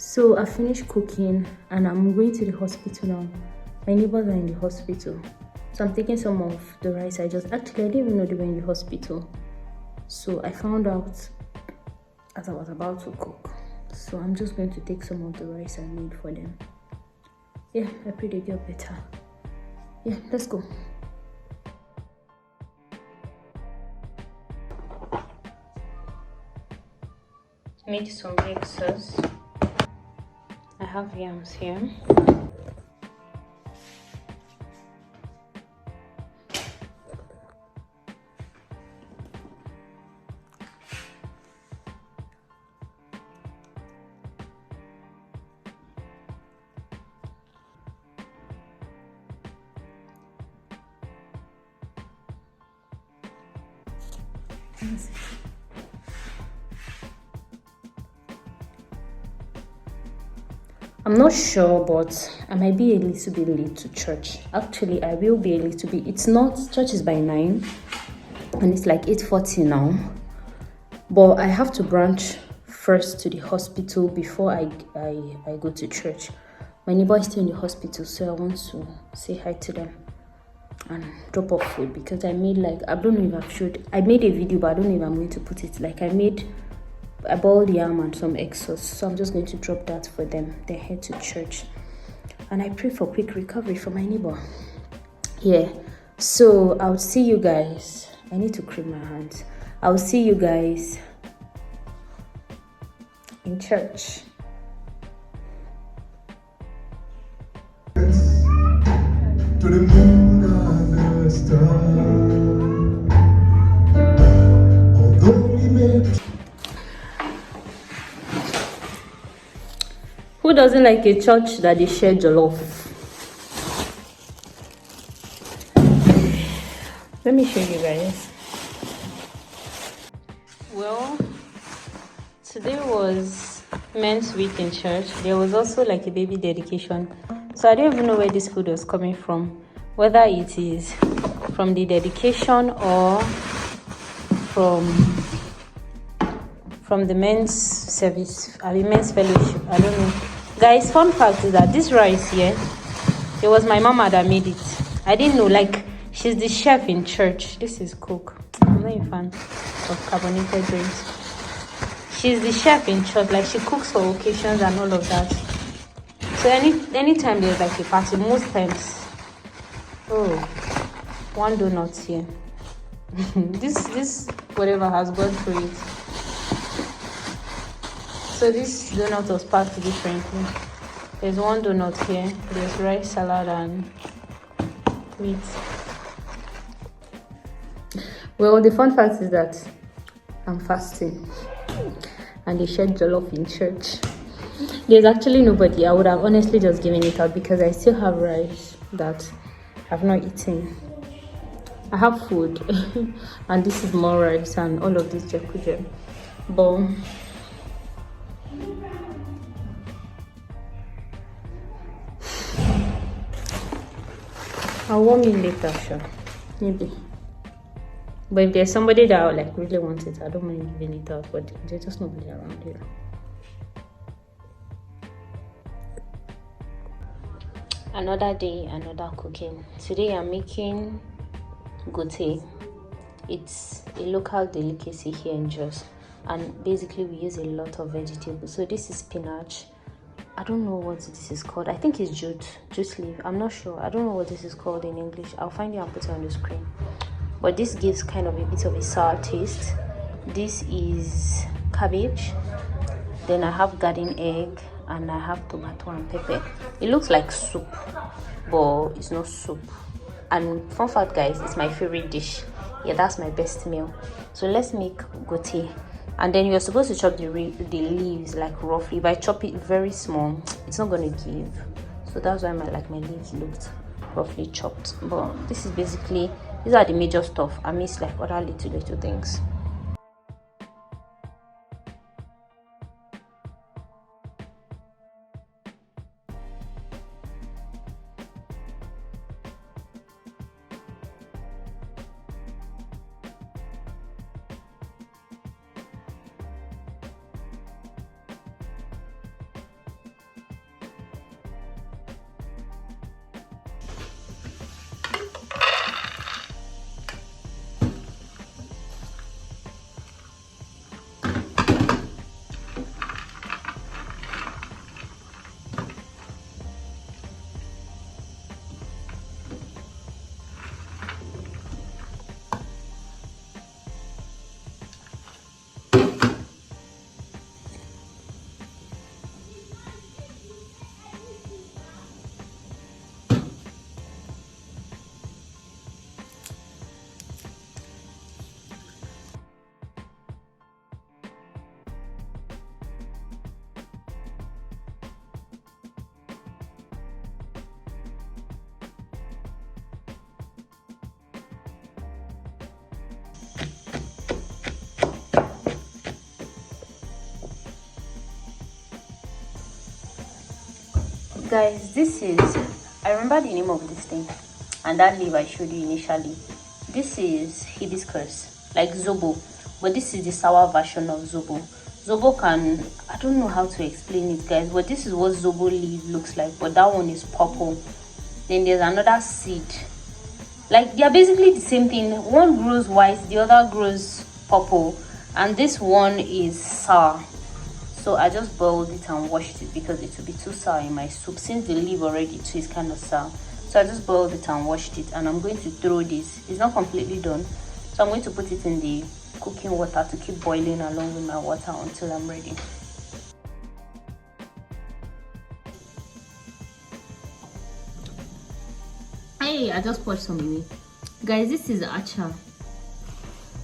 So I finished cooking and I'm going to the hospital now. My neighbors are in the hospital. So I'm taking some of the rice I didn't even know they were in the hospital. So I found out as I was about to cook. So I'm just going to take some of the rice I made for them. Yeah, I pray they get better. Yeah, let's go. Made some egg sauce. I have yams here. I'm not sure, but I might be a little bit late to church. Actually, I will be a little bit. It's not, church is by 9 and it's like 8:40 now. But I have to branch first to the hospital before I go to church. My neighbor is still in the hospital, so I want to say hi to them and drop off food because I made I don't know if I've showed. I made a video, but I don't know if I'm going to put it. I boiled yam and some egg sauce, so I'm just going to drop that for them. They head to church, and I pray for quick recovery for my neighbor. Yeah, so I'll see you guys. I need to cream my hands. I'll see you guys in church. To the moon and the stars. Who doesn't like a church that they share jollof? Let me show you guys. Well, today was men's week in church. There was also a baby dedication. So I don't even know where this food was coming from. Whether it is from the dedication or from the men's service, men's fellowship. I don't know. Guys, fun fact is that this rice here, it was my mama that made it. I didn't know, she's the chef in church. This is Coke. I'm not a fan of carbonated drinks. She's the chef in church. She cooks for occasions and all of that. So anytime there's a party, most times, one donut here. this whatever has gone through it. So this donut was packed differently. There's one donut here. There's rice, salad, and meat. Well, the fun fact is that I'm fasting, and they shared jollof in church. There's actually nobody. I would have honestly just given it out because I still have rice that I've not eaten. I have food, and this is more rice and all of this jakuje. But I'll warm in later, sure. Maybe. But if there's somebody that really wants it, I don't mind giving it out, but there's just nobody around here. Another day, another cooking. Today I'm making Gote. It's a local delicacy here in Jos, and basically we use a lot of vegetables. So this is spinach. I don't know what this is called. I think it's jute leaf. I'm not sure. I don't know what this is called in English. I'll find it and put it on the screen. But this gives kind of a bit of a sour taste. This is cabbage. Then I have garden egg, and I have tomato and pepper. It looks like soup, but it's not soup. And fun fact, guys, it's my favorite dish. Yeah, that's my best meal. So let's make Gote. And then you're supposed to chop the leaves roughly. If I chop it very small, it's not going to give. So that's why my leaves looked roughly chopped. But this is basically, these are the major stuff. I miss other little things. guys, this is, I remember the name of this thing and that leaf I showed you initially. This is hibiscus, like zobo, but this is the sour version of zobo. Zobo can, I don't know how to explain it, guys, but this is what zobo leaf looks like, but that one is purple. Then there's another seed, like they are basically the same thing. One grows white, the other grows purple, and this one is sour. So I just boiled it and washed it because it would be too sour in my soup, since the leaf already too is kind of sour. So I just boiled it and washed it, and I'm going to throw this. It's not completely done, so I'm going to put it in the cooking water to keep boiling along with my water until I'm ready. Hey, I just poured some away. Guys, this is acha.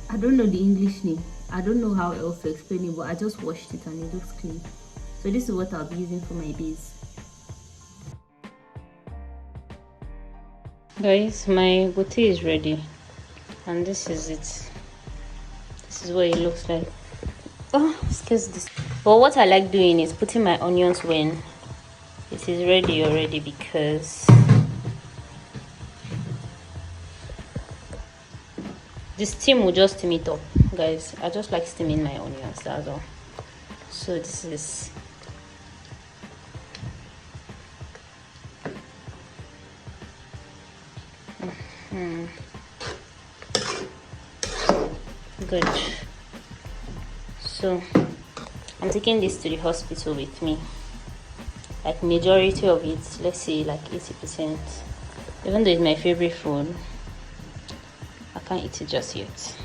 I don't know the English name. I don't know how else to explain it, but I just washed it and it looks clean. So this is what I'll be using for my base. Guys, my gote is ready, and this is it. This is what it looks like. Oh, excuse this. But what I like doing is putting my onions when it is ready already, because the steam will just steam it up, guys. I just like steaming my onions, that's all. So this is good. So I'm taking this to the hospital with me, like majority of it, let's say like 80%. Even though it's my favorite food, I can't eat it just yet.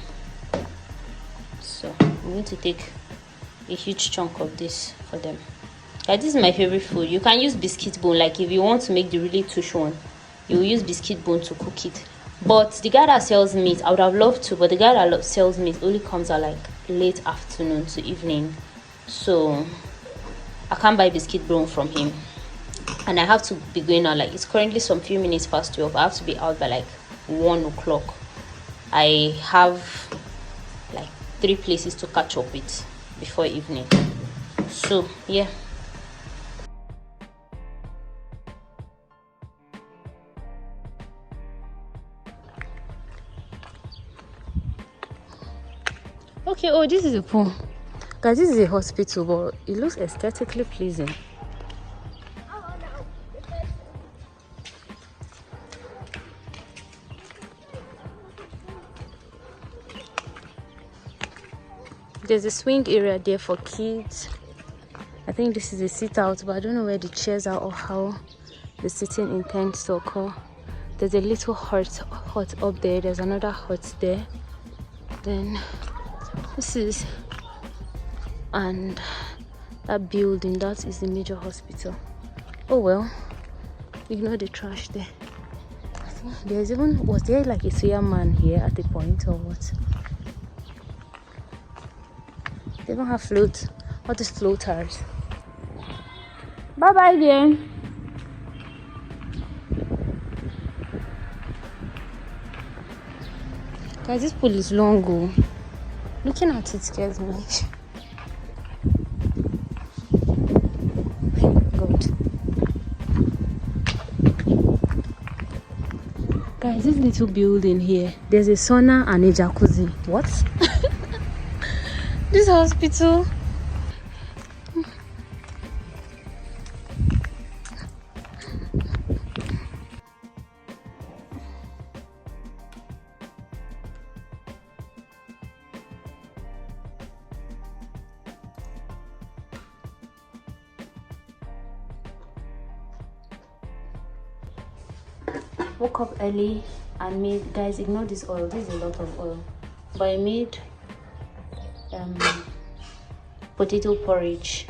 So I'm going to take a huge chunk of this for them. Like, this is my favorite food. You can use biscuit bone, like if you want to make the really touche one, you will use biscuit bone to cook it. But the guy that sells meat, I would have loved to, but the guy that sells meat only comes at like late afternoon to evening, so I can't buy biscuit bone from him, and I have to be going out, like it's currently some few minutes past 12. I have to be out by like 1 o'clock. I have like 3 places to catch up with before evening, so yeah. Okay, oh, this is a pool. Guys, this is a hospital, but it looks aesthetically pleasing. There's a swing area there for kids. I think this is a sit out, but I don't know where the chairs are or how the sitting intends to occur. There's a little hut up there. There's another hut there. Then this is, and that building, that is the major hospital. Oh well, ignore the trash there. I think there's even, was there like a suya man here at the point or what? They don't have float. What is floaters? Bye bye dear. Guys, this pool is long. Oh. Looking at it scares me. God. Guys, this little building here, there's a sauna and a jacuzzi. What? This hospital. Woke up early and made, guys, ignore this oil, this is a lot of oil, but I made potato porridge.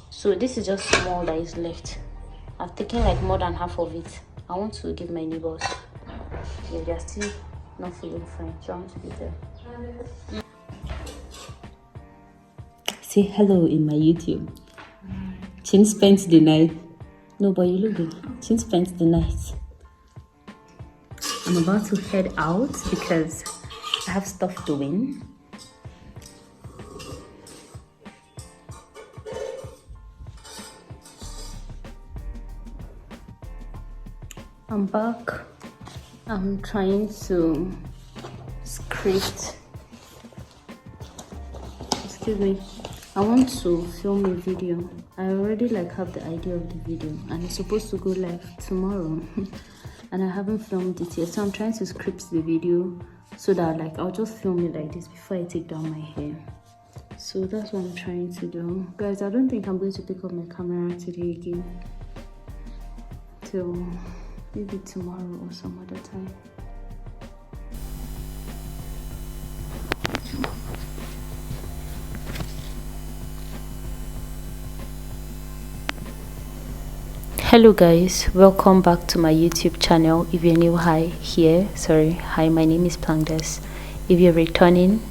So this is just small that is left. I've taken like more than half of it. I want to give my neighbors. Yeah, they're still not feeling fine, so I want to give them. Say hello in my YouTube. Chin spent the night. No, but you look good. Chin spent the night. I'm about to head out because I have stuff doing. I'm back. I'm trying to script. Excuse me. I want to film a video. I already have the idea of the video, and it's supposed to go live tomorrow. And I haven't filmed it yet, so I'm trying to script the video so that I'll just film it like this before I take down my hair. So that's what I'm trying to do, guys. I don't think I'm going to pick up my camera today again, till maybe tomorrow or some other time. Hello guys, welcome back to my YouTube channel. If you're new, hi, my name is Plangdes. If you're returning,